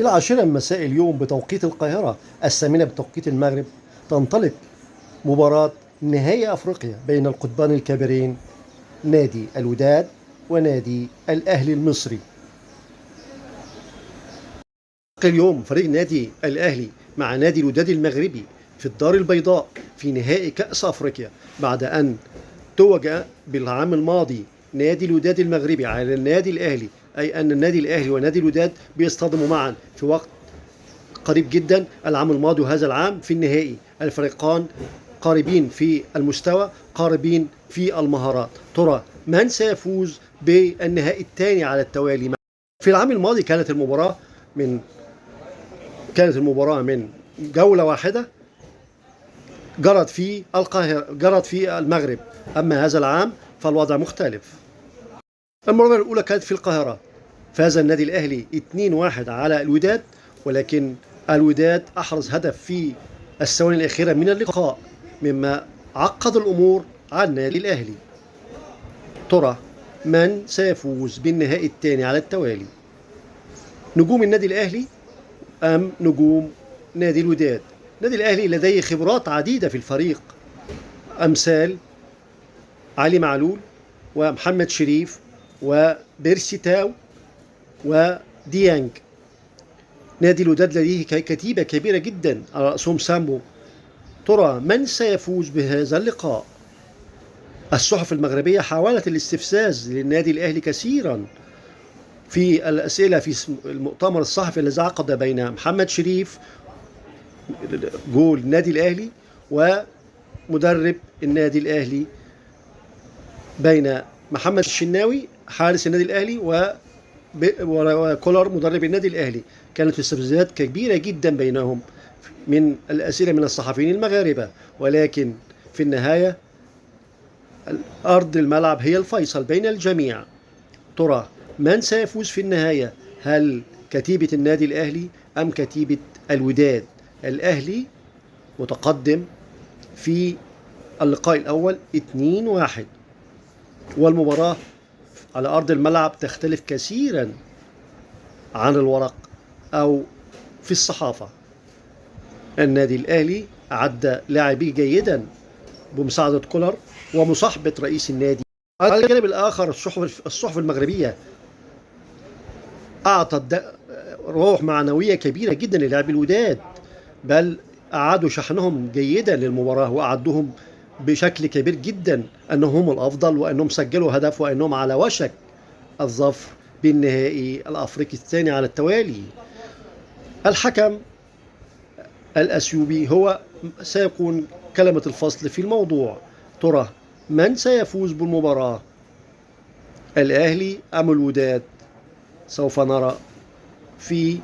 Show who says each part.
Speaker 1: العاشرة مساء اليوم بتوقيت القاهرة، الثامنة بتوقيت المغرب، تنطلق مباراة نهائي أفريقيا بين القطبان الكبيرين نادي الوداد ونادي الأهلي المصري. اليوم فريق نادي الأهلي مع نادي الوداد المغربي في الدار البيضاء في نهائي كأس أفريقيا، بعد أن توج بالعام الماضي نادي الوداد المغربي على النادي الأهلي، أي أن النادي الأهلي ونادي الوداد بيصطدموا معا في وقت قريب جدا العام الماضي وهذا العام في النهائي. الفريقان قريبين في المستوى، قريبين في المهارات. ترى من سيفوز بالنهائي الثاني على التوالي؟ في العام الماضي كانت المباراة من جولة واحدة جرت في القاهرة، جرت في المغرب. أما هذا العام فالوضع مختلف. المباراة الأولى كانت في القاهرة، فاز النادي الأهلي 2-1 على الوداد، ولكن الوداد أحرز هدف في الثواني الأخيرة من اللقاء مما عقد الأمور على النادي الأهلي. ترى من سيفوز بالنهائي الثاني على التوالي؟ نجوم النادي الأهلي أم نجوم نادي الوداد؟ النادي الأهلي لديه خبرات عديدة في الفريق، أمثال علي معلول ومحمد شريف وبيرسي تاو وديانج. نادي الوداد لديه كتيبة كبيرة جدا على رأسهم سامبو. ترى من سيفوز بهذا اللقاء؟ الصحف المغربية حاولت الاستفزاز للنادي الأهلي كثيرا في الأسئلة في المؤتمر الصحفي الذي عقد بين محمد شريف جول النادي الأهلي ومدرب النادي الأهلي، بين محمد الشناوي حارس النادي الأهلي وكولر مدرب النادي الأهلي. كانت استفزازات كبيرة جدا بينهم من الأسئلة من الصحفيين المغاربة، ولكن في النهاية أرض الملعب هي الفيصل بين الجميع. ترى من سيفوز في النهاية؟ هل كتيبة النادي الأهلي أم كتيبة الوداد؟ الأهلي متقدم في اللقاء الأول 2-1، والمباراة على أرض الملعب تختلف كثيرا عن الورق أو في الصحافة. النادي الأهلي أعد لاعبيه جيدا بمساعدة كولر ومصاحبة رئيس النادي. على الجانب الآخر الصحف المغربية أعطت روح معنوية كبيرة جدا للاعبي الوداد، بل أعادوا شحنهم جيدا للمباراة وأعدوهم بشكل كبير جدا أنهم هم الأفضل وأنهم سجلوا هدف وأنهم على وشك الظفر بالنهائي الأفريقي الثاني على التوالي. الحكم الأثيوبي هو سيكون كلمة الفصل في الموضوع. ترى من سيفوز بالمباراة؟ الأهلي أم الوداد؟ سوف نرى في